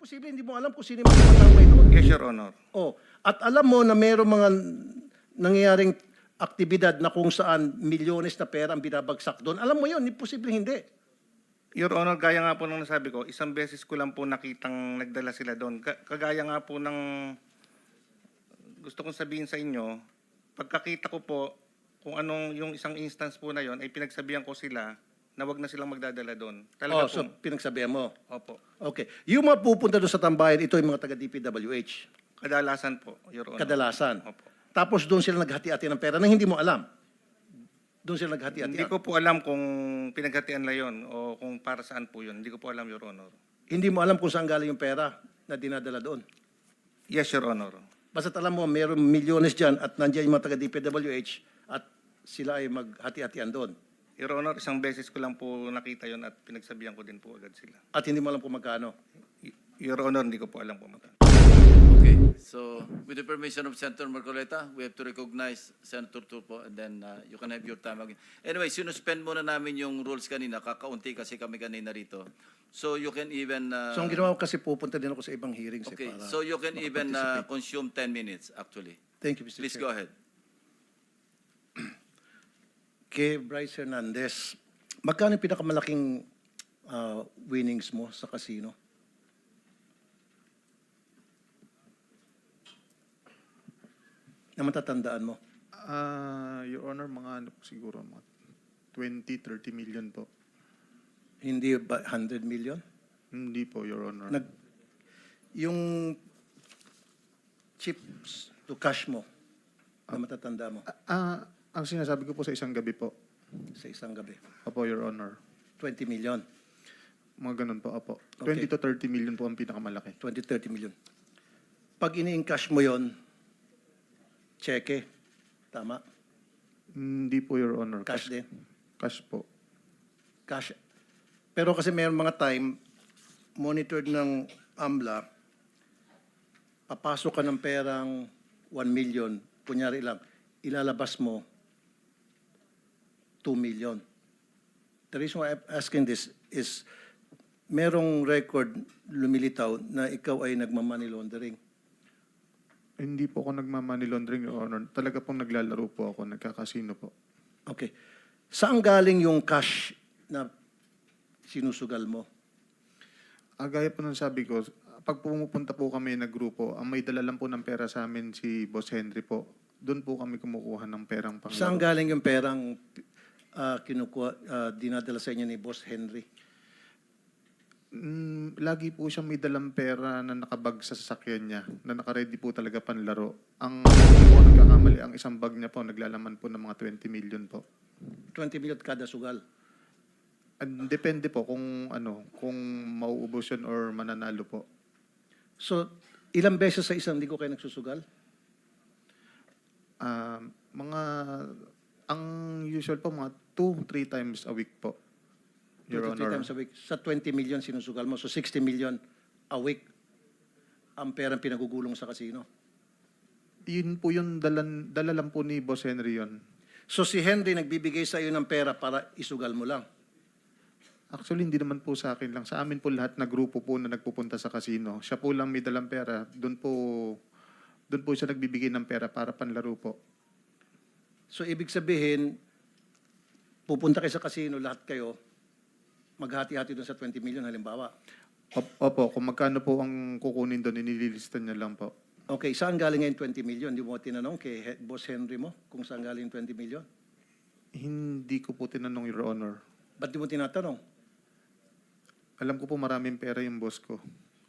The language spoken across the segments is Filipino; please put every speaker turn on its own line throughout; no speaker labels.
Imposible hindi mo alam kung sino yung mga tumatambay doon.
Yes, Your Honor.
Oh, at alam mo na mayroong mga nangyayaring aktibidad na kung saan milyones na pera ang binabagsak doon. Alam mo yun, imposible hindi.
Your Honor, gaya nga po nung nasabi ko, isang beses ko lang po nakitang nagdala sila doon. Kagaya nga po ng gusto kong sabihin sa inyo, pagkakita ko po kung anong yung isang instance po na yon ay pinagsabihan ko sila na wag na silang magdadala doon. Talaga
So
po.
pinagsabihan mo.
Opo.
Okay. Yung mga pupunta doon sa tambayan, ito yung mga taga-DPWH.
Kadalasan po, Your Honor.
Kadalasan.
Opo.
Tapos doon sila naghati-hati ng pera na hindi mo alam. Doon sila naghati-hati.
Hindi ko po alam kung pinaghatian na yon o kung para saan po yun. Hindi ko po alam, Your Honor.
Hindi mo alam kung saan galing yung pera na dinadala doon.
Yes, Your Honor.
Basta alam mo, mayroong milyones dyan at nandiyan yung mga taga-DPWH at sila ay maghati-hatian doon.
Your Honor, isang beses ko lang po nakita yon at pinagsabihan ko din po agad sila.
At hindi mo alam kung magkano.
Your Honor, hindi ko po alam kung magkano.
Okay, so with the permission of Senator Marcoleta, we have to recognize Senator Turpo and then you can have your time again. Anyway, sinuspend muna namin yung rules kanina, kakaunti kasi kami kanina rito. So you can even...
So ang ginawa ko kasi pupunta din ako sa ibang hearings.
okay,
para
so you can even
makaparticipate.
consume 10 minutes actually.
Thank you, Mr.
Please
Chair.
go ahead.
Kay Bryce Hernandez, magkano yung pinakamalaking winnings mo sa casino? Na matatandaan mo?
Your Honor, mga ano po siguro, mga 20-30 million po.
Hindi ba 100 million?
Hindi po, Your Honor.
Yung chips to cash mo na matatanda mo
Ang sinasabi ko po sa isang gabi po.
sa isang gabi,
Opo, Your Honor.
20 million,
Mga ganun po, opo.
Okay.
20 to 30 million po ang pinakamalaki.
20-30 million. Pag ini-encash mo yon, cheque, tama?
Hindi po, Your Honor.
Cash din?
Cash po.
Cash. Pero kasi mayroong mga time, monitored ng AMLA, papasok ka ng perang 1 million, kunyari lang, ilalabas mo 2 million. The reason why I'm asking this is merong record lumilitaw na ikaw ay nagmamoney laundering.
Hindi po ako nagmamoney laundering, Your Honor. Talaga pong naglalaro po ako, nagkakasino po.
Okay. Saan galing yung cash na sinusugal mo?
Gaya po nung sabi ko, pag pumupunta po kami na grupo, ang may dala lang po ng pera sa amin si Boss Henry po. Doon po kami kumukuha ng perang panglaro.
Saan galing yung perang dinadala sa inyo ni Boss Henry?
Lagi po siyang may dalang pera na nakabag sa sasakyan niya, na nakaready po talaga panlaro. Hindi po nagkakamali, ang isang bag niya po, naglalaman po ng mga 20 million po.
20 million kada sugal.
And depende po kung kung mauubos yun or mananalo po.
So, ilang beses sa isang linggo kayo nagsusugal?
Ang usual po, mga 2-3 times a week po.
2 to 3 times a week. Sa 20 million sinusugal mo. So, 60 million a week ang perang pinagugulong sa casino.
Yun po yung dala lang po ni Boss Henry yun.
So, si Henry nagbibigay sa iyo ng pera para isugal mo lang.
Actually, hindi naman po sa akin lang. Sa amin po lahat na grupo po na nagpupunta sa casino. Siya po lang may dalang pera. Doon po siya nagbibigay ng pera para panlaro po.
So, ibig sabihin, pupunta kayo sa casino, lahat kayo, maghati-hati doon sa 20 million halimbawa.
Opo, kung magkano po ang kukunin doon, inililista niya lang po.
Okay, saan galing ngayon 20 million? Hindi mo tinanong kay Boss Henry mo kung saan galing 20 million?
Hindi ko po tinanong, Your Honor.
Ba't di mo tinatanong?
Alam ko po maraming pera yung boss ko.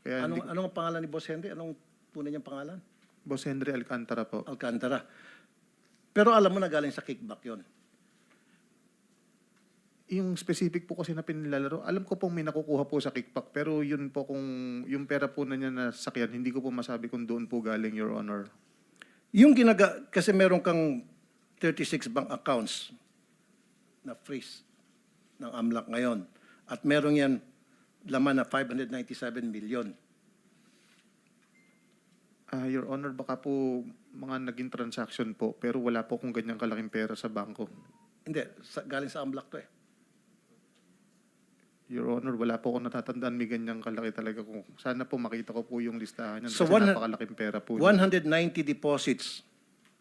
Kaya
Anong pangalan ni Boss Henry? Anong tunay niyang pangalan?
Boss Henry Alcantara po.
Alcantara. Pero alam mo na galing sa kickback yon.
Yung specific po kasi na pinilalaro, alam ko pong may nakukuha po sa kickback, pero yun po kung yung pera po na niya na sakyan, hindi ko po masabi kung doon po galing, Your Honor.
Yung kasi meron kang 36 bank accounts na freeze ng AMLAC ngayon. At meron yan laman na 597 million.
Your Honor, baka po mga naging transaction po, pero wala po kung ganyang kalaking pera sa bangko.
Hindi, galing sa AMLAC to eh.
Your Honor, wala po ako natatandaan may ganyang kalaki talaga ko. Sana po makita ko po yung listahan niyan
So,
kasi
one-
napakalaking pera po.
190 deposits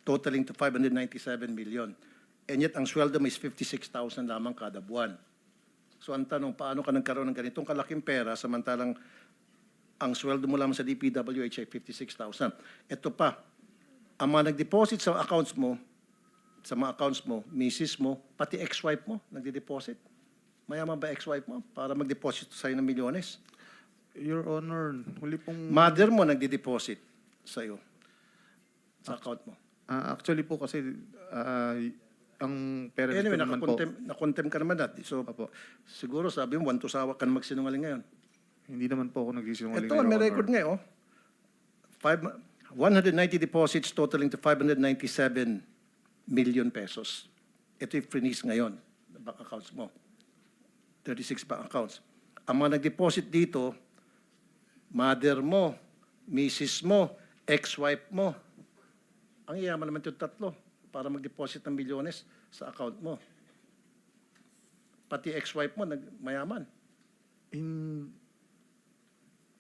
totaling to 597 million. And yet, ang sweldo mo is 56,000 lamang kada buwan. So, ang tanong, paano ka nagkaroon ng ganitong kalaking pera samantalang ang sweldo mo lamang sa DPWH ay 56,000. Ito pa, ang mga nag-deposit sa accounts mo, sa mga accounts mo, misis mo, pati ex-wife mo, nagde-deposit. Mayaman ba ex-wife mo para mag-deposit sa'yo ng milyones?
Your Honor, huli pong...
Mother mo nagde-deposit sa'yo sa account mo.
Actually po kasi ang parents
Anyway,
ko naman po,
nakontem ka naman dati. So,
Opo.
siguro sabi mo, wantusawa ka na magsinungaling ngayon.
hindi naman po ako nagsisinungaling.
Ito,
Your
may
Honor.
record nga, oh. 190 deposits totaling to 597 million pesos. Ito yung freeze ngayon, the bank accounts mo. 36 bank accounts. Ang mga nag-deposit dito, mother mo, misis mo, ex-wife mo. Ang yaman naman yung tatlo para mag-deposit ng milyones sa account mo. Pati ex-wife mo, mayaman.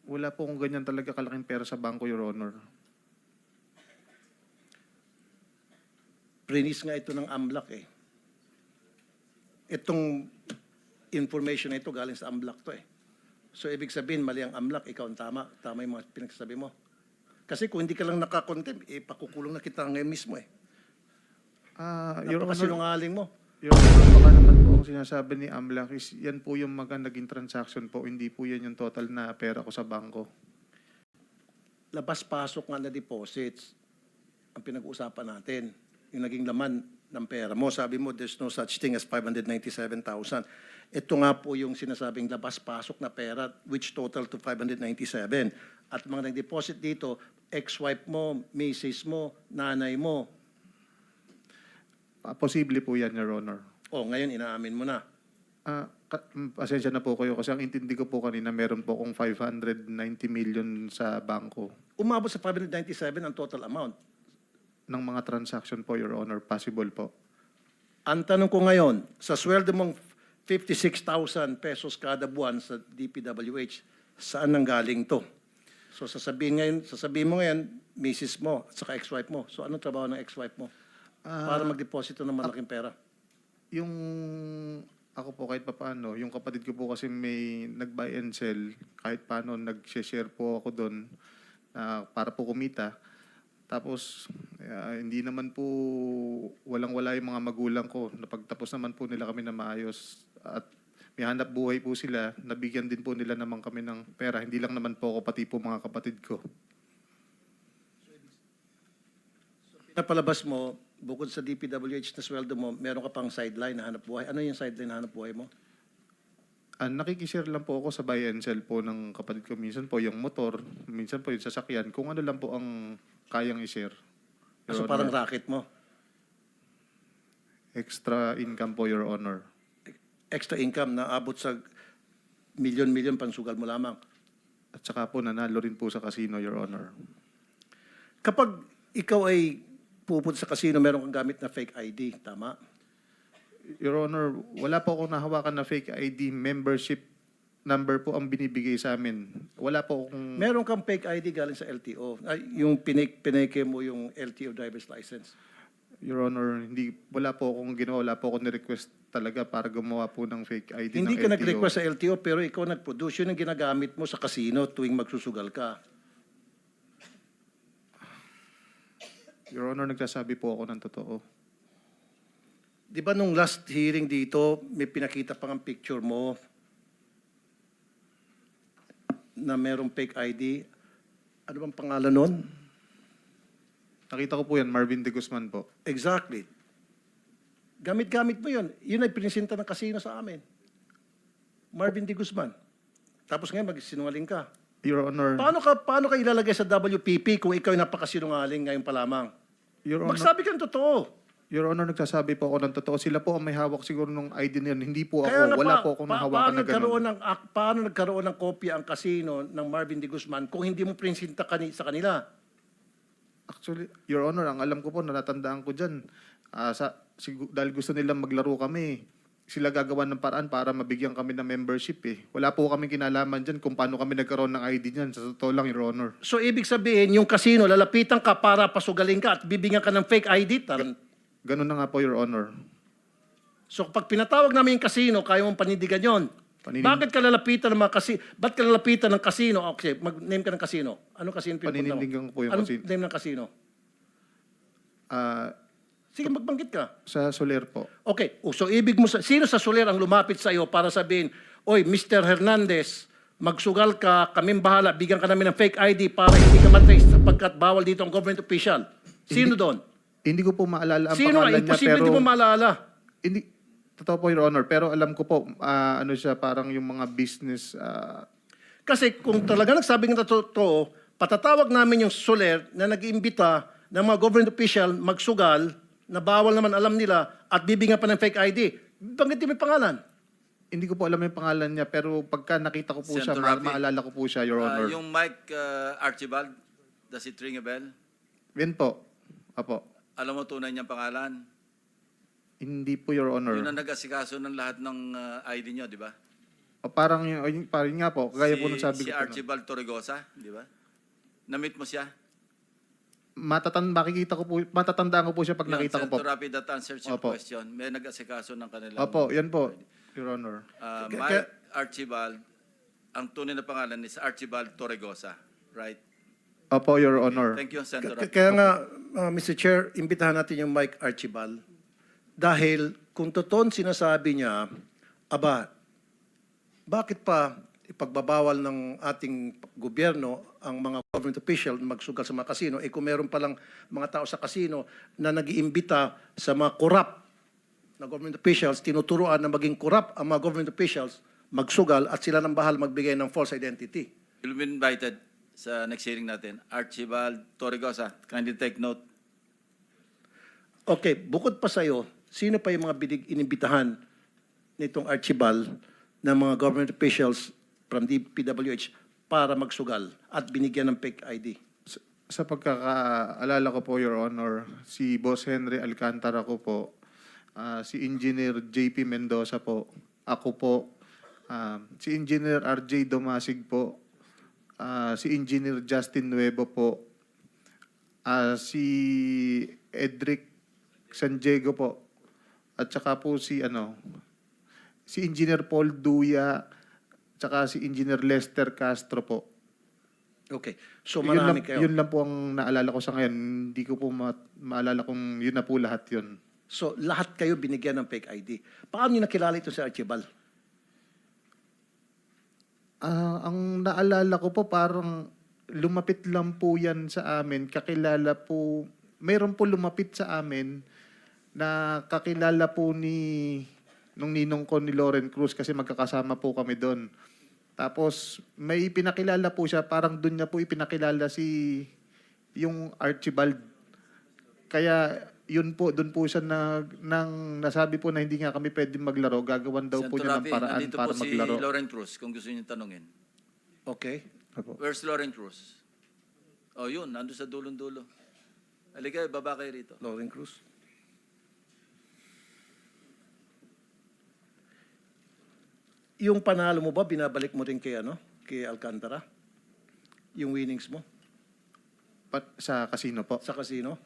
Wala po akong ganyan talaga kalaking pera sa bangko, Your Honor.
Prinis nga ito ng AMLAC eh. Itong information na ito galing sa AMLAC to eh. So ibig sabihin, mali ang AMLAC, ikaw ang tama. Tama yung mga pinagsasabi mo. Kasi kung hindi ka lang nakakontem, pakukulong na kita ngayon mismo eh.
Your Honor,
Napakasinungaling mo.
Your Honor, baka naman po ang sinasabi ni Amlak is yan po yung mga naging transaction po, hindi po yan yung total na pera ko sa bangko.
Labas-pasok nga na deposits ang pinag-uusapan natin. Yung naging laman ng pera mo. Sabi mo, there's no such thing as 597,000. Ito nga po yung sinasabing labas-pasok na pera, which total to 597. At mga nag-deposit dito, ex-wife mo, misis mo, nanay mo.
Posible po yan, Your Honor.
O, ngayon inaamin mo na.
Pasensya na po kayo kasi ang intindi ko po kanina meron po akong 590 million sa bangko
Umabot sa 597 ang total amount.
ng mga transaction po, Your Honor. Possible po.
Ang tanong ko ngayon, sa sweldo mong 56,000 pesos kada buwan sa DPWH, saan nanggaling to? So sasabihin mo ngayon, misis mo at saka ex-wife mo. So anong trabaho ng ex-wife mo? Para mag-deposito ng malaking pera.
Yung ako po kahit papaano, yung kapatid ko po kasi may nag-buy and sell, kahit paano nag-share po ako doon para po kumita. Tapos, hindi naman po walang-wala yung mga magulang ko. Napagtapos naman po nila kami na maayos. At may hanap buhay po sila. Nabigyan din po nila naman kami ng pera. Hindi lang naman po ako, pati po mga kapatid ko.
Napalabas mo, bukod sa DPWH na sweldo mo, meron ka pang sideline na hanap buhay. Ano yung sideline na hanap buhay mo?
Nakikishare lang po ako sa buy and sell po ng kapatid ko. Minsan po yung motor, minsan po yung sasakyan. Kung ano lang po ang kayang i-share. Your
So
Honor.
parang racket mo.
Extra income po, Your Honor.
Extra income na abot sa milyon-milyon pansugal mo lamang.
At saka po nanalo rin po sa casino, Your Honor.
Kapag ikaw ay pupunta sa casino, meron kang gamit na fake ID, tama?
Your Honor, wala po akong nahawakan na fake ID. Membership number po ang binibigay sa amin. Wala po akong...
Meron kang fake ID galing sa LTO. Ay, yung pinake mo yung LTO driver's license.
Your Honor, wala po akong ginawa. Wala po akong ni-request talaga para gumawa po ng fake ID
Hindi
ng
ka
LTO.
nag-request sa LTO, pero ikaw nag-produce. Yun ang ginagamit mo sa casino tuwing magsusugal ka.
Your Honor, nagsasabi po ako ng totoo.
Di ba nung last hearing dito, may pinakita pang ang picture mo na merong fake ID? Ano bang pangalan nun?
Nakita ko po yan, Marvin De Guzman po.
Exactly. Gamit-gamit mo yun. Yun ay pinisinta ng casino sa amin. Marvin De Guzman. Tapos ngayon magsinungaling ka.
Your Honor,
Paano ka ilalagay sa WPP kung ikaw ay napakasinungaling ngayon pa lamang?
Your Honor,
Magsabi ka ng totoo.
Your Honor, nagsasabi po ako ng totoo. Sila po ang may hawak siguro ng ID na yun. Hindi po
Kaya
ako.
nga
Wala po akong nahawakan na ganun.
paano nagkaroon ng kopya ang casino ng Marvin De Guzman kung hindi mo prinsinta sa kanila?
Actually, Your Honor, ang alam ko po, natatandaan ko dyan. Dahil gusto nilang maglaro kami. sila gagawa ng paraan para mabigyan kami ng membership eh. Wala po kami kinalaman dyan kung paano kami nagkaroon ng ID niyan. Sa totoo lang, Your Honor.
So, ibig sabihin, yung casino, lalapitan ka para pasugalin ka at bibigyan ka ng fake ID.
Ganun na nga po, Your Honor.
So, pag pinatawag namin yung casino, kaya mong panindigan yon. Bakit ka lalapitan ng mga casino? Ba't ka lalapitan ng casino? Okay, mag-name ka ng casino. Anong casino pinupunta mo?
Paninindigan ko po yung
Anong
casino.
name ng casino? Sige, magbanggit ka.
Sa Soler po.
Okay, so ibig mo, sino sa Soler ang lumapit sa iyo para sabihin, oy, Mr. Hernandez, magsugal ka, kaming bahala, bigyan ka namin ng fake ID para hindi ka matrace sapagkat bawal dito ang government official. Sino doon?
Hindi ko po maalala ang
Sino?
pangalan niya,
Imposible
pero...
hindi mo maalala.
Hindi, totoo po, Your Honor. Pero alam ko po, ano siya, parang yung mga business...
Kasi kung talaga nagsabi ng totoo, patatawag namin yung Soler na nag-iimbita ng mga government official magsugal na bawal naman alam nila at bibigyan pa ng fake ID. Banggitin mo yung pangalan.
hindi ko po alam yung pangalan niya, pero pagka nakita ko po siya,
Senator Rafi,
maalala ko po siya, Your Honor.
Yung Mike Archibald, does it ring a bell?
Yan po. Apo.
Alam mo tunay niyang pangalan?
Hindi po, Your Honor.
Yun ang nag-asikaso ng lahat ng ID niyo, di ba?
O, parang nga po, kagaya po nung sabi
Si
ko po.
Archibald Torregosa, di ba? Na-meet mo siya?
Matatandaan ko po siya pag nakita ko po.
Senator Rafi, that answers your
Opo.
question. May nag-asikaso ng kanilang...
Opo, yan po, Your Honor.
Mike Archibald, ang tunay na pangalan is Archibald Torregosa, right?
Opo, Your Honor.
Thank you, Senator Rafi.
Kaya nga, Mr. Chair, imbitahan natin yung Mike Archibald. Dahil kung totoo sinasabi niya, aba, bakit pa ipagbabawal ng ating gobyerno ang mga government official na magsugal sa mga kasino? Eh kung meron palang mga tao sa kasino na nag-iimbita sa mga corrupt na government officials, tinuturuan na maging corrupt ang mga government officials, magsugal at sila nang bahal magbigay ng false identity.
You'll be invited sa next hearing natin. Archibald Torregosa, kindly take note.
Okay, bukod pa sa'yo, sino pa yung mga inimbitahan nitong Archibald ng mga government officials from the PWH para magsugal at binigyan ng fake ID?
Sa pagkakaalala ko po, Your Honor, si Boss Henry Alcantara ko po, si Engineer JP Mendoza po, ako po, si Engineer RJ Domasig po, si Engineer Justin Nuevo po, si Edric San Diego po, at saka po si Engineer Paul Duya, tsaka si Engineer Lester Castro po.
Okay, so marami kayo.
Yun lang po ang naalala ko sa ngayon. Hindi ko po maalala kung yun na po lahat yun.
So lahat kayo binigyan ng fake ID. Paano niyo nakilala ito si Archibald?
Ang naalala ko po parang lumapit lang po yan sa amin. Kakilala po, mayroon po lumapit sa amin na kakilala po nung ninong ko ni Loren Cruz kasi magkakasama po kami doon. Tapos may pinakilala po siya, parang doon niya po ipinakilala yung Archibald. Kaya yun po, doon po siya nang nasabi po na hindi nga kami pwede maglaro. Gagawan daw po
Senator
niya ng
Rafi,
paraan
nandito
para
po si
maglaro.
Lauren Cruz, kung gusto niyo tanungin.
Okay.
Opo.
Where's Lauren Cruz? Oh, yun, nandun sa dulong-dulo. Halika, baba kayo rito.
Lauren Cruz. Yung panalo mo ba, binabalik mo rin kay Alcantara? Yung winnings mo
Sa casino po.
sa casino?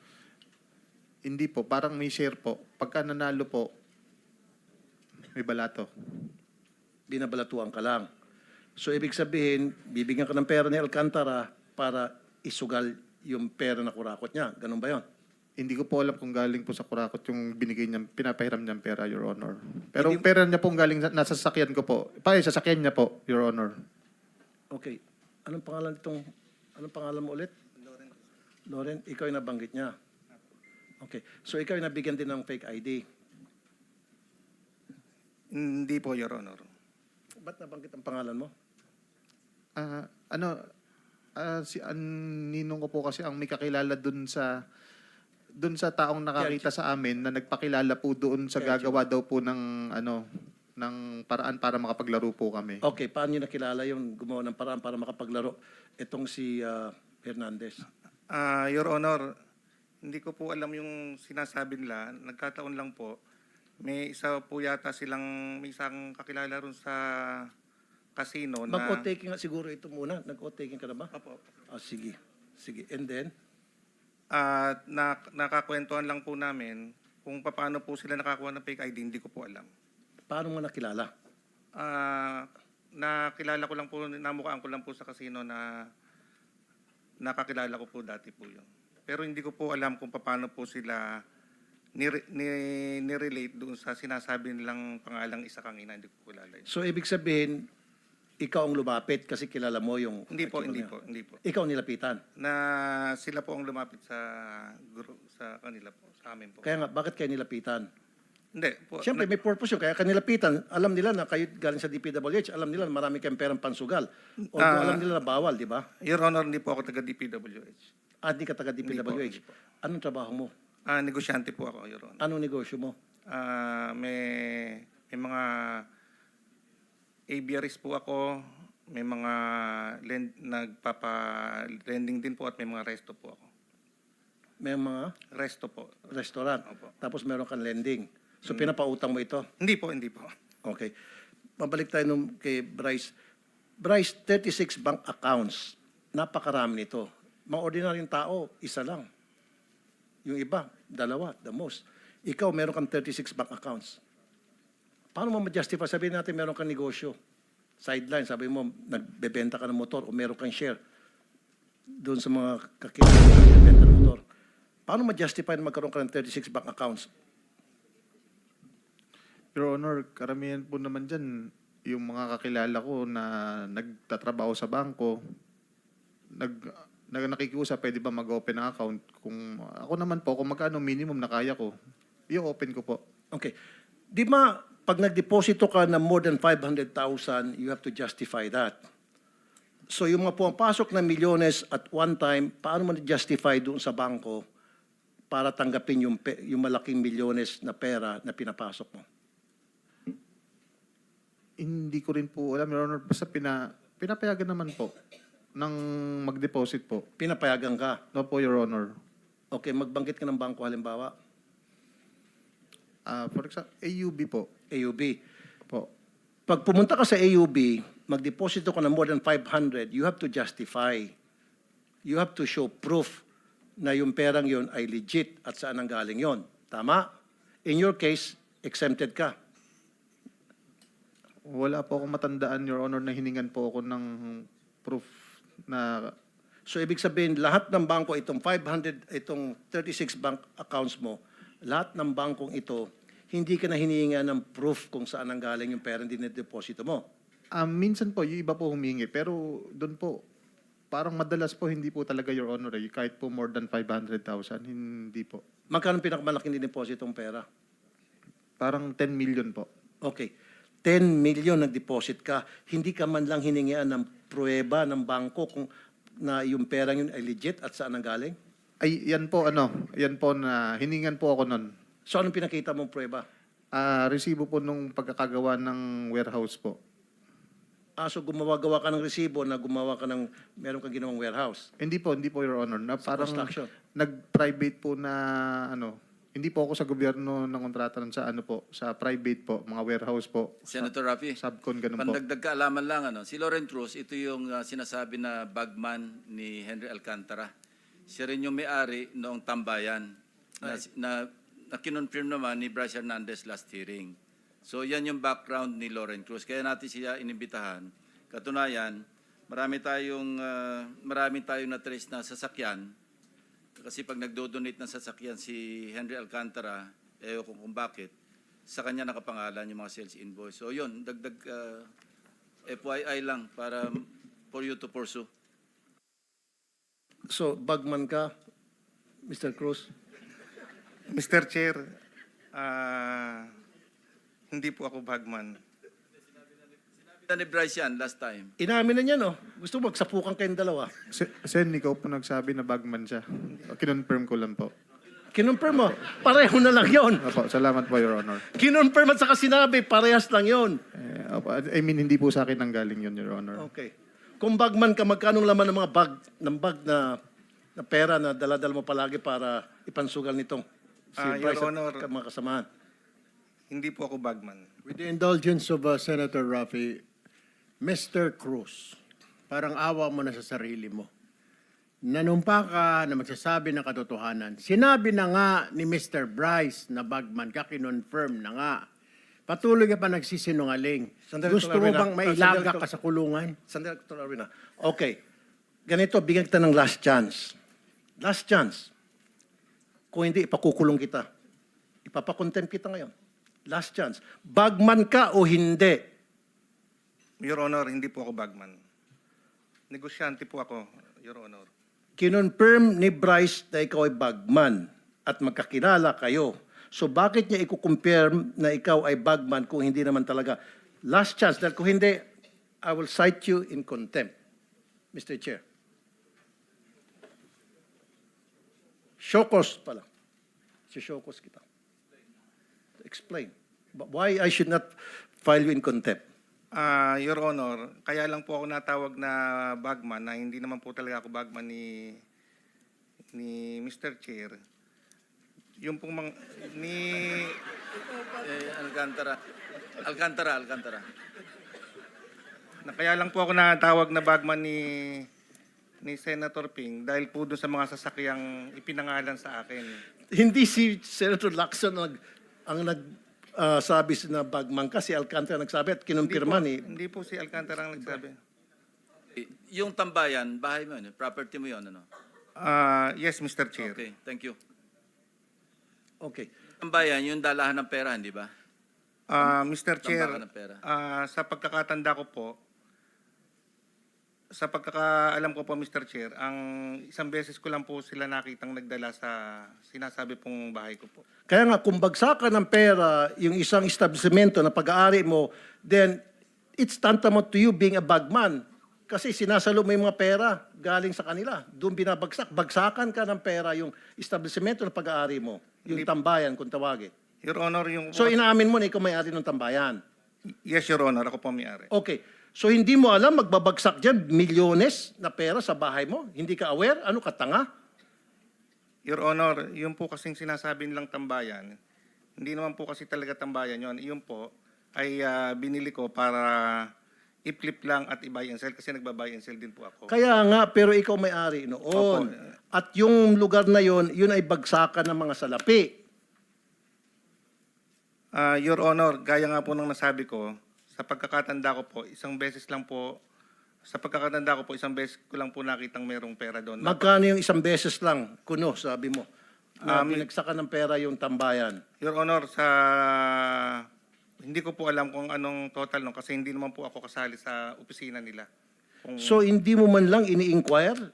Hindi po, parang may share po. Pagka nanalo po, may balato.
Binabalatuan ka lang. So, ibig sabihin, bibigyan ka ng pera ni Alcantara para isugal yung pera na kurakot niya. Ganun ba yon?
Hindi ko po alam kung galing po sa kurakot yung binigay niya, pinapahiram niyang pera, Your Honor. Pero pera niya pong galing nasa sasakyan ko po. Sasakyan niya po, Your Honor.
Okay. Anong pangalan mo ulit? Loren, ikaw yung nabanggit niya. Okay. So, ikaw yung nabigyan din ng fake ID.
Hindi po, Your Honor.
Ba't nabanggit ang pangalan mo?
Si ninong ko po kasi ang may kakilala dun sa taong nakakita sa amin na nagpakilala po doon sa gagawa daw po ng paraan para makapaglaro po kami.
Okay, paano nyo nakilala yung gumawa ng paraan para makapaglaro? Itong si Hernandez.
Your Honor, hindi ko po alam yung sinasabi nila. Nagkataon lang po May isa po yata may isang kakilala ron sa casino na...
Mag-o-taking nga siguro ito muna. Nag-o-taking ka na ba?
Opo.
Sige. Sige. And then,
At nakakwentuhan lang po namin kung paano po sila nakakuha ng fake ID, hindi ko po alam.
paano mo nakilala?
Nakilala ko lang po, namukhaan ko lang po sa casino na nakakilala ko po dati po yun. Pero hindi ko po alam kung paano po sila nirelate doon sa sinasabi nilang pangalang isa kang ina, hindi ko po kilala yun.
So, ibig sabihin, ikaw ang lumapit kasi kilala mo yung...
Hindi po.
Ikaw ang nilapitan.
Na sila po ang lumapit sa kanila po, sa amin po.
Kaya nga, bakit kayo nilapitan?
Hindi po.
Siyempre, may purpose yun. Kaya kanilapitan, alam nila na kayo galing sa DPWH, alam nila na marami kayong perang pansugal. Although alam nila na bawal, di ba?
Your Honor, hindi po ako taga DPWH.
At di ka taga DPWH.
Hindi po.
Anong trabaho mo?
Negosyante po ako, Your Honor.
Anong negosyo mo?
May mga aviaries po ako, may mga nagpapa-lending din po at may mga resto po ako.
May mga
Resto po.
restaurant.
Opo.
Tapos meron kang lending. So, pinapautang mo ito?
Hindi po.
Okay. Pabalik tayo kay Bryce. Bryce, 36 bank accounts. Napakarami nito. Mga ordinaryong tao, isa lang. Yung iba, dalawa, the most. Ikaw, meron kang 36 bank accounts. Paano mo ma-justify? Sabihin natin meron kang negosyo. Sideline, sabi mo, nagbebenta ka ng motor o meron kang share doon sa mga kakilala na nagbebenta ng motor. Paano ma-justify na magkaroon ka ng 36 bank accounts?
Your Honor, karamihan po naman dyan, yung mga kakilala ko na nagtatrabaho sa bangko, nakikiusap, pwede ba mag-open ng account? Kung ako naman po, kung magkano minimum na kaya ko, i-open ko po.
Okay. Di ba, pag nagdeposito ka na more than 500,000, you have to justify that. So yung mga pumapasok na milyones at one time, paano mo na-justify doon sa bangko para tanggapin yung malaking milyones na pera na pinapasok mo?
Hindi ko rin po alam, Your Honor, basta pinapayagan naman po ng mag-deposit po.
Pinapayagan ka.
No po, Your Honor.
Okay, magbanggit ka ng bangko halimbawa,
For example, AUB po.
AUB.
Po.
Pag pumunta ka sa AUB, magdeposito ka ng more than 500, you have to justify. You have to show proof na yung perang yon ay legit at saan ang galing yon. Tama? In your case, exempted ka.
Wala po akong matandaan, Your Honor, na hiningan po ako ng proof na...
So, ibig sabihin, lahat ng bangko, itong 36 bank accounts mo, lahat ng bangkong ito, hindi ka na hinihinga ng proof kung saan ang galing yung pera dinideposito mo.
minsan po, yung iba po humingi. Pero doon po, parang madalas po, hindi po talaga, Your Honor. Kahit po more than 500,000, hindi po.
Magkano pinakamalaking dinidepositong pera?
Parang 10 million po.
Okay. 10 million nag-deposit ka, hindi ka man lang hiningian ng pruweba ng bangko kung na yung pera yun ay legit at saan ang galing?
Ay, yan po na hiningan po ako nun.
So, anong pinakita mong pruweba?
Resibo po nung pagkakagawa ng warehouse po.
So gumawa-gawa ka ng resibo na gumawa ka ng, meron kang ginawang warehouse.
Hindi po, Your Honor. Na
Sa
parang
construction.
nag-private po na, hindi po ako sa gobyerno ng kontrata nun sa sa private po, mga warehouse po.
Senator Rafi,
Subcon, ganun po.
pandagdag kaalaman lang, si Lauren Cruz, ito yung sinasabi na bagman ni Henry Alcantara. Siya rin yung may-ari noong tambayan na kinonfirm naman ni Bryce Hernandez last hearing. So yan yung background ni Lauren Cruz. Kaya natin siya inimbitahan. Katunayan, marami tayong na-trace na sasakyan. Kasi pag nagdo-donate ng sasakyan si Henry Alcantara, kung bakit, sa kanya nakapangalan yung mga sales invoice. So yun, dagdag FYI lang para for you to pursue.
So, bagman ka, Mr. Cruz?
Mr. Chair, hindi po ako bagman.
Sinabi ni Bryce yan last time.
Inamin na niya, no? Gusto mo, magsapukan kayong dalawa.
Sen, ikaw po nagsabi na bagman siya. Kinonfirm ko lang po.
Kinonfirm mo, pareho na lang yon.
Opo, salamat po, Your Honor.
Kinonfirm at saka sinabi, parehas lang yon.
Opo, hindi po sa akin nanggaling yun, Your Honor.
Okay. Kung bagman ka, magkanong laman ng mga bag na pera na dala-dala mo palagi para ipansugal nitong si
Your
Bryce at
Honor.
mga kasamahan?
Hindi po ako bagman.
With the indulgence of Senator Rafi, Mr. Cruz, parang awa mo na sa sarili mo. Nanumpa ka na magsasabi ng katotohanan. Sinabi na nga ni Mr. Bryce na bagman ka, kinonfirm na nga. Patuloy ka pa nagsisinungaling.
Sandali,
Gusto mo
Arvina.
bang mailaga
Sandali,
ka sa kulungan?
Sandali, Dr. Arvina. Okay. Ganito, bigyan kita ng last chance. Last chance. Kung hindi, ipakukulong kita. Ipapakontempt kita ngayon. Last chance. Bagman ka o hindi?
Your Honor, hindi po ako bagman. Negosyante po ako, Your Honor.
Kinonfirm ni Bryce na ikaw ay bagman at magkakilala kayo. So bakit niya i-confirm na ikaw ay bagman kung hindi naman talaga? Last chance. Dahil kung hindi, I will cite you in contempt, Mr. Chair. Shokos pala. Si Shokos kita. Explain. Why I should not file you in contempt?
Your Honor, kaya lang po ako natawag na bagman na hindi naman po talaga ako bagman ni Mr. Chair. Yung pong
Alcantara.
na kaya lang po ako natawag na bagman ni Senator Ping dahil po doon sa mga sasakyang ipinangalan sa akin.
Hindi si Senator Lacson ang sabi na bagman ka, si Alcantara nagsabi at kinumpirma ni...
Hindi po si Alcantara ang nagsabi.
Yung tambayan, bahay mo yun, property mo yun, ano?
Yes, Mr. Chair.
Okay, thank you.
Okay.
Tambayan, yung dalahan ng pera, hindi ba?
Mr. Chair,
Tambakan ng pera.
sa pagkakatanda ko po, sa pagkakaalam ko po, Mr. Chair, ang isang beses ko lang po sila nakitang nagdala sa sinasabi pong bahay ko po.
Kaya nga, kung bagsakan ng pera yung isang establishmento na pag-aari mo, then it's tantamount to you being a bagman. Kasi sinasalo mo yung mga pera galing sa kanila. Doon binabagsak. Bagsakan ka ng pera yung establishmento na pag-aari mo. Yung tambayan, kung tawagin.
Your Honor, yung...
So inaamin mo na ikaw may-ari ng tambayan.
Yes, Your Honor, ako po may-ari.
Okay. So hindi mo alam, magbabagsak dyan, milyones na pera sa bahay mo? Hindi ka aware? Ano ka, tanga?
Your Honor, yung po kasing sinasabi nilang tambayan, hindi naman po kasi talaga tambayan yon. Yun po ay binili ko para i-flip lang at i-buy and sell kasi nagba-buy and sell din po ako.
Kaya nga, pero ikaw may-ari noon. At yung lugar na yon, yun ay bagsakan ng mga salapi.
Your Honor, gaya nga po ng nasabi ko, sa pagkakatanda ko po, isang beses ko lang po nakitang mayroong pera doon.
Magkano yung isang beses lang, kuno, sabi mo, na binagsakan ng pera yung tambayan?
Your Honor, hindi ko po alam kung anong total no kasi hindi naman po ako kasali sa opisina nila.
So hindi mo man lang ini-inquire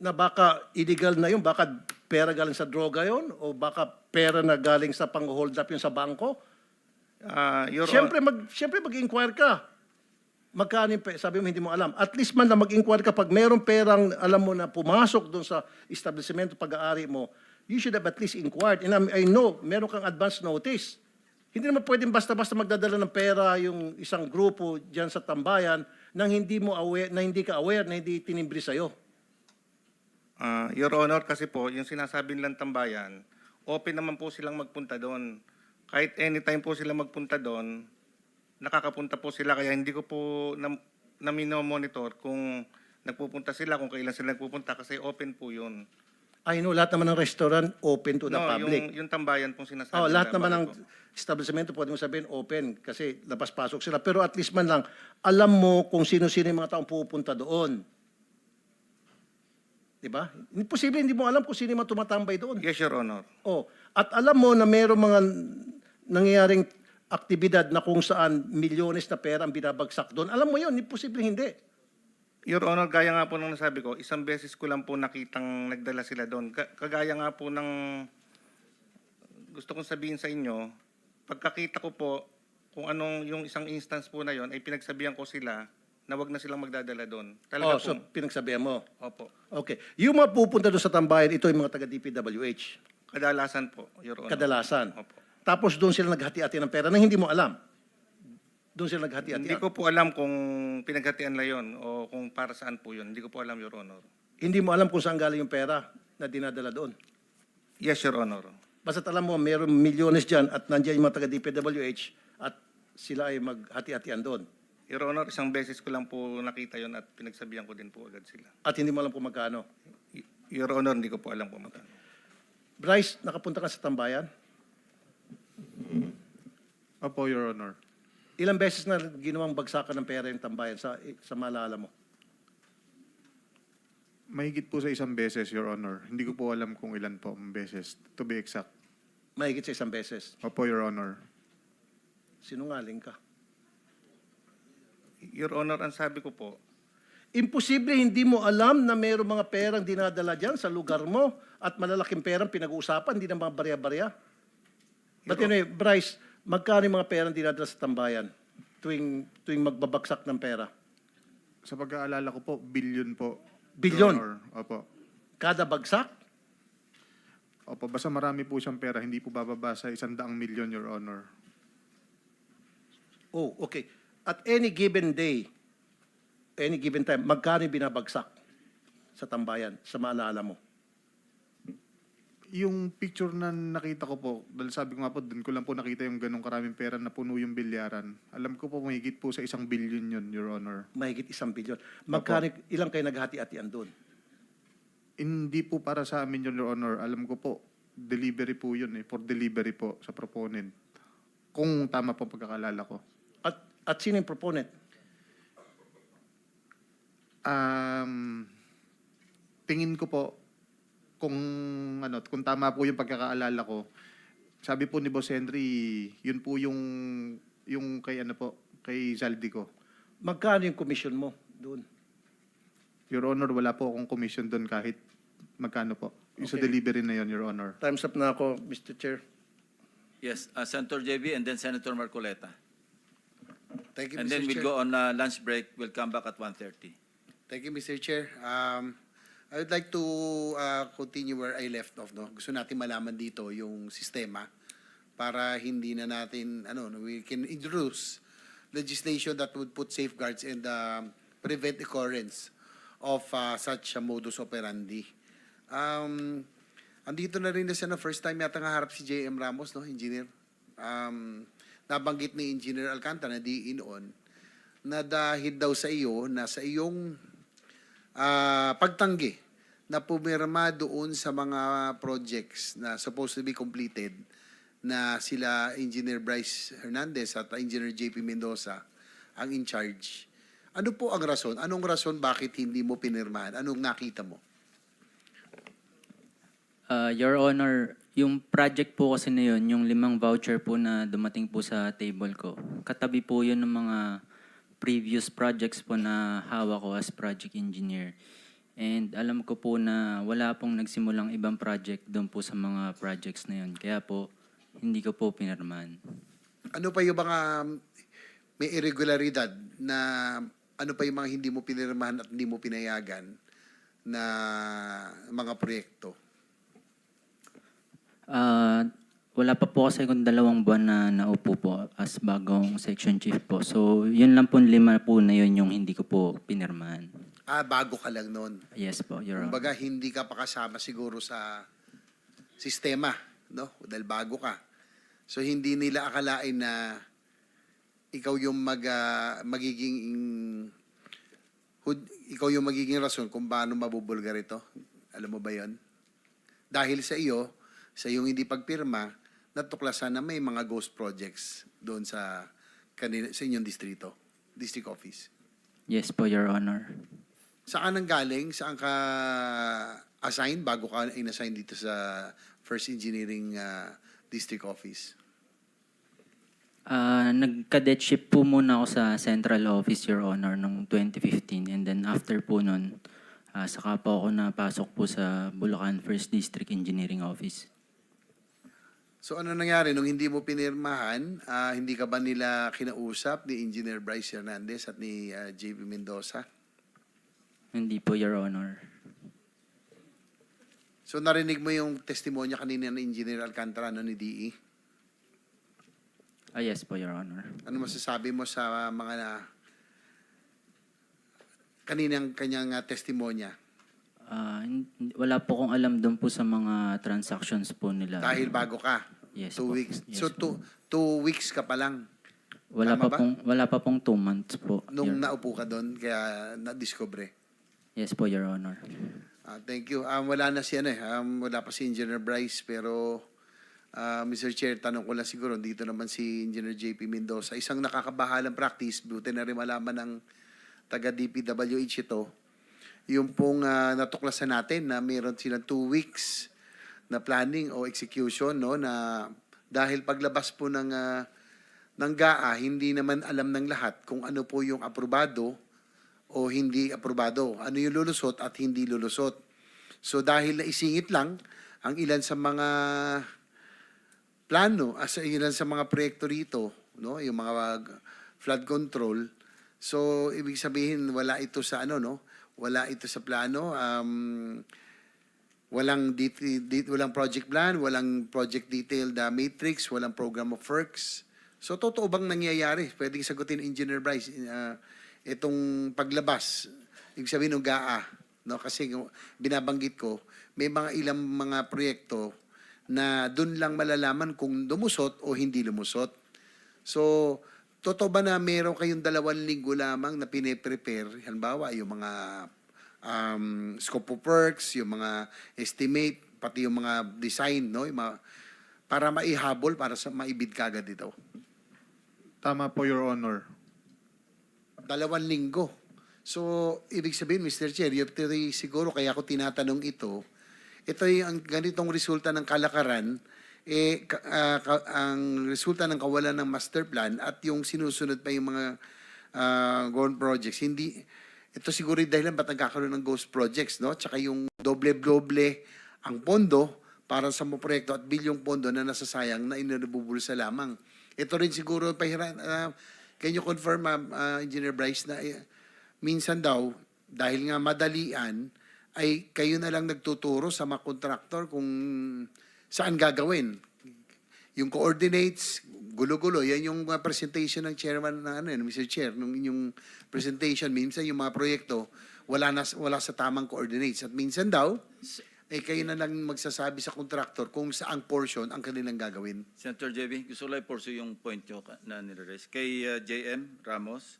na baka illegal na yun, baka pera galing sa droga yun, o baka pera na galing sa pang-hold up yun sa bangko?
Your
Siyempre mag-inquire ka. Magkano yung pera? Sabi mo hindi mo alam. At least man na mag-inquire ka pag mayroong perang alam mo na pumasok doon sa establishment pag-aari mo, you should have at least inquired. And I know, meron kang advance notice. Hindi naman pwedeng basta-basta magdadala ng pera yung isang grupo diyan sa tambayan nang hindi mo aware, na hindi ka aware, na hindi tinimbri sa'yo.
Your Honor, kasi po, yung sinasabi nilang tambayan, open naman po silang magpunta doon. Kahit anytime po sila magpunta doon, nakakapunta po sila. Kaya hindi ko po na monitor kung nagpupunta sila, kung kailan sila nagpupunta, kasi open po yun.
I know, lahat naman ng restaurant open to the public.
Yung tambayan pong sinasabi
Oh, lahat
nila,
naman ng
bago po.
establishmento pwede mo sabihin open kasi labas-pasok sila. Pero at least man lang, alam mo kung sino-sino yung mga taong pupunta doon. Diba? Imposible hindi mo alam kung sino yung mga tumatambay doon.
Yes, Your Honor.
Oh, at alam mo na mayroong mga nangyayaring aktibidad na kung saan milyones na pera ang binabagsak doon. Alam mo yun, imposible hindi.
Your Honor, gaya nga po nung nasabi ko, isang beses ko lang po nakitang nagdala sila doon. Kagaya nga po ng gusto kong sabihin sa inyo, pagkakita ko po kung anong yung isang instance po na yon ay pinagsabihan ko sila na wag na silang magdadala doon. Talaga
So
po.
pinagsabihan mo.
Opo.
Okay. Yung mga pupunta doon sa tambayan, ito yung mga taga-DPWH.
Kadalasan po, Your Honor.
Kadalasan.
Opo.
Tapos doon sila naghati-hati ng pera na hindi mo alam. Doon sila naghati-hati.
Hindi ko po alam kung pinaghatian na yon o kung para saan po yun. Hindi ko po alam, Your Honor.
Hindi mo alam kung saan galing yung pera na dinadala doon.
Yes, Your Honor.
Basta alam mo, mayroong milyones dyan at nandiyan yung mga taga-DPWH at sila ay maghati-hatian doon.
Your Honor, isang beses ko lang po nakita yon at pinagsabihan ko din po agad sila.
At hindi mo alam kung magkano.
Your Honor, hindi ko po alam kung magkano.
Bryce, nakapunta ka sa tambayan?
Opo, Your Honor.
Ilang beses na ginawang bagsakan ng pera yung tambayan sa maalala mo?
Mahigit po sa isang beses, Your Honor. Hindi ko po alam kung ilan po ang beses, to be exact.
Mahigit sa isang beses.
Opo, Your Honor.
Sinungaling ka.
Your Honor, ang sabi ko po,
Imposible hindi mo alam na mayroong mga perang dinadala dyan sa lugar mo at malalaking perang pinag-uusapan, hindi na mga barya-barya. But anyway, Bryce, magkano yung mga perang dinadala sa tambayan tuwing magbabagsak ng pera?
Sa pag-aalala ko po, billion po.
Billion?
Your Honor. Opo.
Kada bagsak?
Opo, basta marami po siyang pera, hindi po bababa sa 100 milyon, Your Honor.
Oh, okay. At any given day, any given time, magkano yung binabagsak sa tambayan, sa maalala mo?
Yung picture na nakita ko po, dahil sabi ko nga po, doon ko lang po nakita yung ganong karaming pera na puno yung bilyaran. Alam ko po, mahigit po sa 1 billion yun, Your Honor.
Mahigit 1 bilyon. Magkano, ilang kayo naghati-hatian doon?
Hindi po para sa amin yun, Your Honor. Alam ko po, delivery po yun for delivery po sa proponent. Kung tama po pagkakalala ko.
At sino yung proponent?
Tingin ko po, kung tama po yung pagkakaalala ko, sabi po ni Boss Henry, yun po yung kay Zaldico.
Magkano yung commission mo doon?
Your Honor, wala po akong commission doon kahit magkano po. Yung sa
Okay.
delivery na yun, Your Honor.
Time's up na ako, Mr. Chair.
Yes, Senator JB and then Senator Marcoleta.
Thank you,
And
Mr.
then we'll
Chair.
go on lunch break. We'll come back at 1:30.
Thank you, Mr. Chair. I would like to continue where I left off. No? Gusto natin malaman dito yung sistema para hindi na natin, we can introduce legislation that would put safeguards and prevent occurrence of such a modus operandi. Andito na rin na siya na first time yata nga harap si J.M. Ramos, no, engineer. Nabanggit ni Engineer Alcantara na on na dahil daw sa iyo na sa iyong pagtanggi na pumirma doon sa mga projects na supposed to be completed na sila Engineer Bryce Hernandez at Engineer JP Mendoza ang in charge. Ano po ang rason? Anong rason bakit hindi mo pinirmahan? Anong nakita mo?
Your Honor, yung project po kasi na yun, yung 5 voucher po na dumating po sa table ko, katabi po yun ng mga previous projects po na hawak ko as project engineer. And alam ko po na wala pong nagsimulang ibang project doon po sa mga projects na yun. Kaya po, hindi ko po pinirmahan.
Ano pa yung mga may irregularidad na ano pa yung mga hindi mo pinirmahan at hindi mo pinayagan na mga proyekto?
Wala pa po kasi akong 2 buwan na naupo po as bagong section chief po. So, yun lang po 5 po na yun yung hindi ko po pinirmahan.
Bago ka lang noon.
Yes po, Your Honor.
Kumbaga, hindi ka pa kasama siguro sa sistema, no? Dahil bago ka. So, hindi nila akalain na ikaw yung ikaw yung magiging rason kung paano mabubulgar ito. Alam mo ba yon? Dahil sa iyong hindi pagpirma, natuklasan na may mga ghost projects doon sa inyong district office.
Yes po, Your Honor.
Saan ang galing? Saan ka assign bago ka in-assign dito sa First Engineering District Office?
Nag-cadetship po muna ako sa Central Office, Your Honor, noong 2015. And then after po nun, saka po ako napasok po sa Bulacan First District Engineering Office.
So ano nangyari nung hindi mo pinirmahan? Hindi ka ba nila kinausap ni Engineer Bryce Hernandez at ni JP Mendoza?
Hindi po, Your Honor.
So narinig mo yung testimonya kanina ni Engineer Alcantara ni DE?
Yes po, Your Honor.
Ano masasabi mo sa mga kanyang testimonya?
Wala po akong alam doon po sa mga transactions po nila.
Dahil bago ka.
Yes
2
po.
weeks.
Yes
So,
po.
2 weeks ka pa lang
Wala
tama
pa
ba?
wala pa pong 2 months po.
nung
Your-
naupo ka doon, kaya na-discover.
Yes po, Your Honor.
Thank you. Wala na si wala pa si Engineer Bryce, pero Mr. Chair, tanong ko lang siguro, dito naman si Engineer JP Mendoza. Isang nakakabahalang practice, buti na rin malaman ng taga DPWH ito, yung pong natuklasan natin na meron silang 2 weeks na planning o execution, no, na dahil paglabas po ng GAA, hindi naman alam ng lahat kung ano po yung aprobado o hindi aprobado. Ano yung lulusot at hindi lulusot. So dahil naisingit lang ang ilan sa mga plano, ilan sa mga proyekto rito, no, yung mga flood control. So ibig sabihin wala ito sa wala ito sa plano. Walang project plan, walang project detailed matrix, walang program of works. So totoo bang nangyayari? Pwedeng sagutin Engineer Bryce itong paglabas, ibig sabihin ng GAA, no? Kasi binabanggit ko, may mga ilang mga proyekto na doon lang malalaman kung lumusot o hindi lumusot. So, totoo ba na meron kayong 2 linggo lamang na pine-prepare, halimbawa yung mga scope of works, yung mga estimate, pati yung mga design, no? Yung mga, para maihabol, para sa maibid kagad dito?
Tama po, Your Honor.
2 linggo. So, ibig sabihin, Mr. Chair, siguro kaya ako tinatanong ito yung ganitong resulta ng kalakaran, ang resulta ng kawalan ng master plan at yung sinusunod pa yung mga ghost projects. Ito siguro yung dahilan ba't nagkakaroon ng ghost projects, no? Tsaka yung doble-doble ang pondo para sa mga proyekto at bilyong pondo na nasasayang na inabubulsa lamang. Ito rin siguro can you confirm, Engineer Bryce, na minsan daw, dahil nga madalian, ay kayo na lang nagtuturo sa mga kontraktor kung saan gagawin. Yung coordinates, gulo-gulo. Yan yung presentation ng chairman na Mr. Chair, nung inyong presentation. Minsan yung mga proyekto, wala sa tamang coordinates. At minsan daw, kayo na lang magsasabi sa kontraktor kung saang portion ang kanilang gagawin.
Senator JB, gusto ko lang pursue yung point nyo na nire-raise. Kay JM Ramos,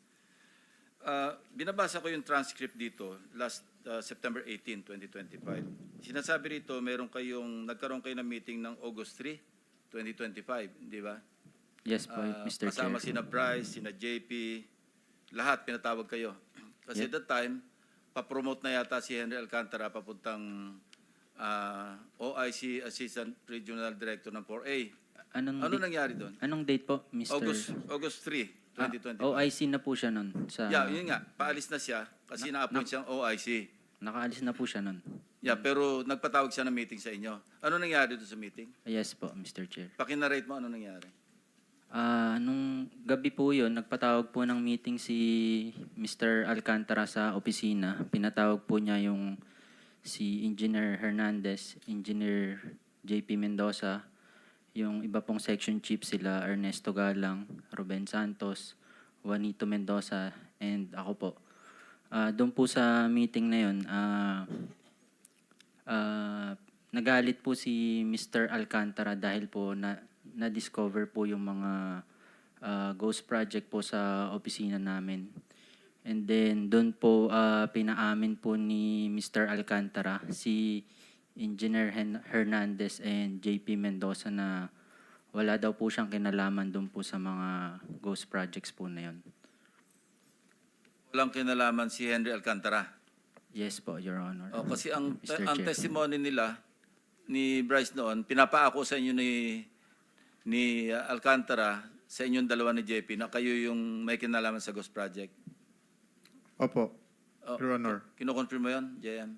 binabasa ko yung transcript dito last September 18, 2025. Sinasabi rito, nagkaroon kayo ng meeting ng August 3, 2025, di ba?
Yes po, Mr. Chair.
Kasama sina Bryce, sina JP, lahat pinatawag kayo. Kasi at that time, pa-promote na yata si Henry Alcantara papuntang OIC Assistant Regional Director ng 4A. Ano nangyari doon?
Anong date po, Mr.
August 3, 2025.
OIC na po siya nun.
Yeah, yun nga. Paalis na siya kasi na-appoint siyang OIC.
Nakaalis na po siya nun.
Yeah, pero nagpatawag siya ng meeting sa inyo. Ano nangyari doon sa meeting?
Yes po, Mr. Chair.
Pakinarate mo ano nangyari.
Nung gabi po yun, nagpatawag po ng meeting si Mr. Alcantara sa opisina. Pinatawag po niya si Engineer Hernandez, Engineer JP Mendoza, yung iba pong section chief sila, Ernesto Galang, Ruben Santos, Juanito Mendoza, and ako po. Doon po sa meeting na yun, nagalit po si Mr. Alcantara dahil po na-discover po yung mga ghost project po sa opisina namin. And then doon po pinaamin po ni Mr. Alcantara si Engineer Hernandez and JP Mendoza na wala daw po siyang kinalaman doon po sa mga ghost projects po na yun.
Walang kinalaman si Henry Alcantara.
Yes po, Your Honor.
Kasi ang
Mr. Chair.
testimony nila ni Bryce noon, pinapaako sa inyo ni Alcantara sa inyong dalawa ni JP na kayo yung may kinalaman sa ghost project.
Opo, Your Honor.
Kino-confirm mo yun, JM?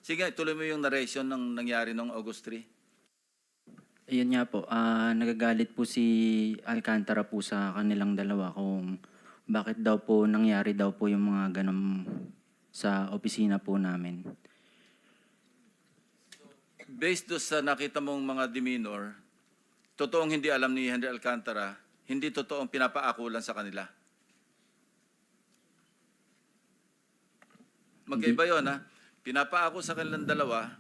Sige, tuloy mo yung narration ng nangyari noong August 3.
Ayun nga po, nagagalit po si Alcantara po sa kanilang dalawa kung bakit daw po nangyari daw po yung mga ganun sa opisina po namin.
Based do sa nakita mong mga demeanor, totoong hindi alam ni Henry Alcantara, hindi totoong pinapaakulan sa kanila. Magkaiba yun, ha? Pinapaako sa kanilang dalawa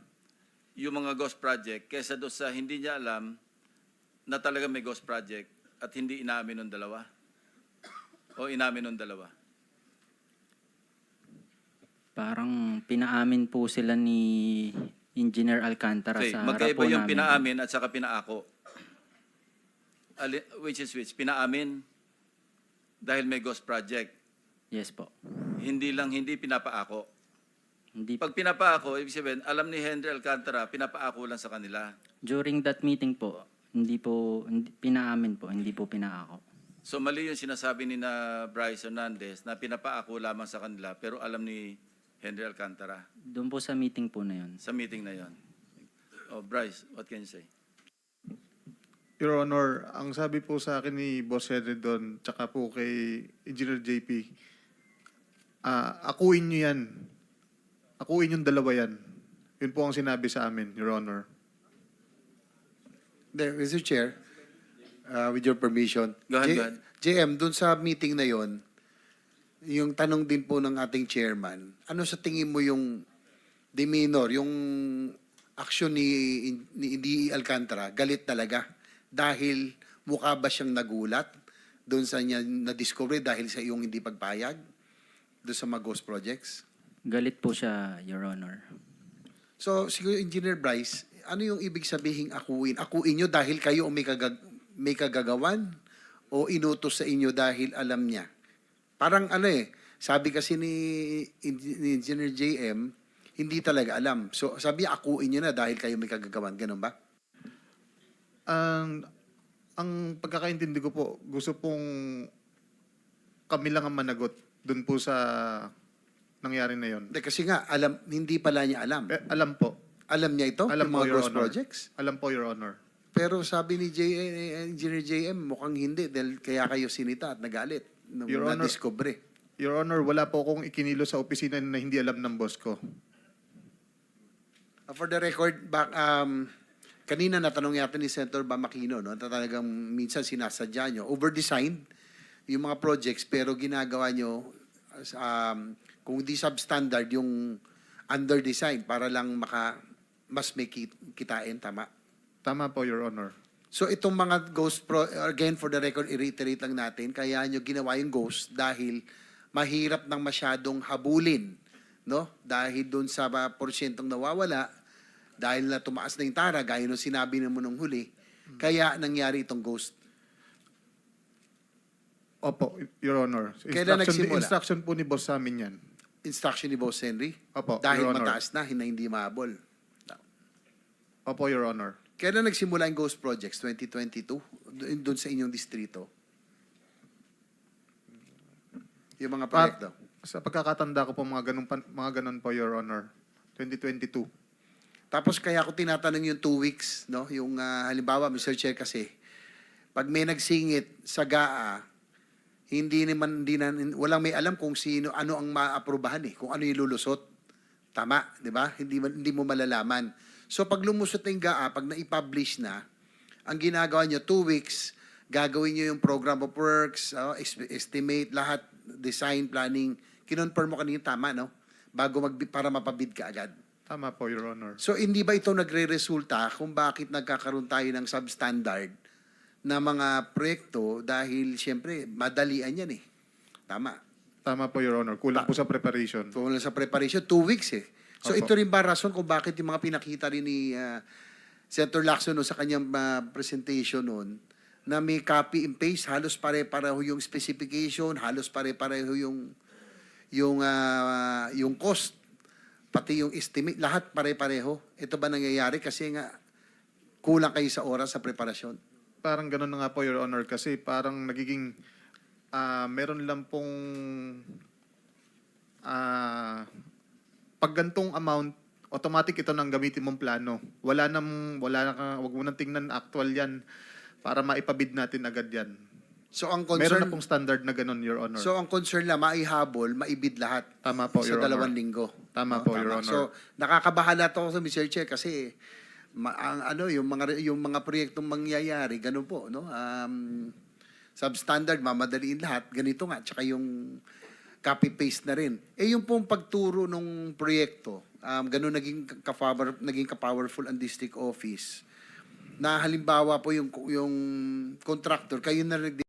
yung mga ghost project kesa doon sa hindi niya alam na talaga may ghost project at hindi inamin ng dalawa. O inamin ng dalawa.
Parang pinaamin po sila ni Engineer Alcantara
Okay,
sa harap
magkaiba
po
yung
namin.
pinaamin at saka pinaako. Which is which? Pinaamin dahil may ghost project.
Yes po.
Hindi pinapaako.
Hindi
Pag pinapaako, ibig sabihin, alam ni Henry Alcantara, pinapaako lang sa kanila.
During that meeting po, hindi pinaamin po, hindi po pinaako.
So mali yung sinasabi ni na Bryce Hernandez na pinapaako lamang sa kanila pero alam ni Henry Alcantara
Doon po sa meeting po na yun.
sa meeting na yon. Oh, Bryce, what can you say?
Your Honor, ang sabi po sa akin ni Boss Henry doon, tsaka po kay Engineer JP, akuin nyo yan. Akuin yung dalawa yan. Yun po ang sinabi sa amin, Your Honor.
Mr. Chair, with your permission.
Go ahead, go ahead.
JM, dun sa meeting na yon, yung tanong din po ng ating chairman, ano sa tingin mo yung demeanor, yung action ni D. Alcantara, galit talaga? Dahil mukha ba siyang nagulat doon sa niya na-discover dahil sa iyong hindi pagpayag doon sa mga ghost projects?
Galit po siya, Your Honor.
So, siguro Engineer Bryce, ano yung ibig sabihin akuin? Akuin nyo dahil kayo ang may kagagawan o inutos sa inyo dahil alam niya? Parang sabi kasi ni Engineer JM, hindi talaga alam. So, sabi niya, akuin nyo na dahil kayo may kagagawan. Ganun ba?
Ang pagkakaintindi ko po, gusto pong kami lang ang managot dun po sa nangyari na yon.
Hindi, kasi nga, hindi pala niya alam.
Alam po.
Alam niya ito?
Alam
yung
po,
mga
Your
ghost
Honor.
projects?
Alam po, Your Honor.
Pero sabi ni Engineer JM, mukhang hindi dahil kaya kayo sinita at nagalit nung
Your Honor.
na-discover.
Your Honor, wala po akong ikinilo sa opisina na hindi alam ng boss ko.
For the record, kanina natanong yata ni Senator Bamakino, no, na talagang minsan sinasadya nyo, over-designed yung mga projects, pero ginagawa nyo, kung di substandard, yung under-design para lang mas may kitain, tama?
Tama po, Your Honor.
So itong mga again for the record, i-reiterate lang natin, kaya nyo ginawa yung ghost dahil mahirap nang masyadong habulin, no? Dahil doon sa porsyentong nawawala, dahil na tumaas na yung tara, gaya nung sinabi mo nung huli, kaya nangyari itong ghost.
Opo, Your Honor.
Kailan nagsimula?
Instruction po ni boss sa amin yan.
Instruction ni Boss Henry?
Opo,
Dahil
Your Honor.
mataas na, hindi mahabol.
Opo, Your Honor.
Kailan nagsimula yung ghost projects? 2022? Doon sa inyong distrito? Yung mga proyekto?
Sa pagkakatanda ko po, mga ganun po, Your Honor. 2022.
Tapos kaya ako tinatanong yung 2 weeks, no? Yung halimbawa, Mr. Chair kasi, pag may nagsingit sa GAA, walang may alam kung ano ang maaprubahan kung ano yung lulusot. Tama, di ba? Hindi mo malalaman. So pag lumusot na yung GAA, pag na-publish na, ang ginagawa nyo, 2 weeks, gagawin nyo yung program of works, estimate, lahat, design, planning. Kinonfirm mo kanina, tama, no? Para mapabid ka agad.
Tama po, Your Honor.
So, hindi ba ito nagre-resulta kung bakit nagkakaroon tayo ng substandard na mga proyekto dahil, siyempre, madalian yan Tama.
Tama po, Your Honor. Kulang po sa preparation.
Kung sa preparation, 2 weeks So,
Opo.
ito rin ba rason kung bakit yung mga pinakita rin ni Senator Lacson sa kanyang presentation noon na may copy and paste, halos pare-pareho yung specification, halos pare-pareho yung cost, pati yung estimate, lahat pare-pareho. Ito ba nangyayari? Kasi nga, kulang kayo sa oras sa preparasyon.
Parang ganun na nga po, Your Honor, kasi parang nagiging meron lang pong pag gantong amount, automatic ito nang gamitin mong plano. Wag mo nang tingnan actual yan para maipabid natin agad yan.
So, ang
Meron na
concern,
pong standard na ganun, Your Honor.
so ang concern lang, maihabol, maibid lahat.
Tama po,
sa
Your
2
Honor.
linggo.
Tama po, Your Honor.
So, nakakabahala to sa Mr. Chair kasi yung mga proyektong mangyayari, ganun po, no? Substandard, mamadaliin lahat, ganito nga, tsaka yung copy-paste na rin. Yung pong pagturo ng proyekto, ganun naging ka-powerful ang district office, na halimbawa po yung contractor, kayo na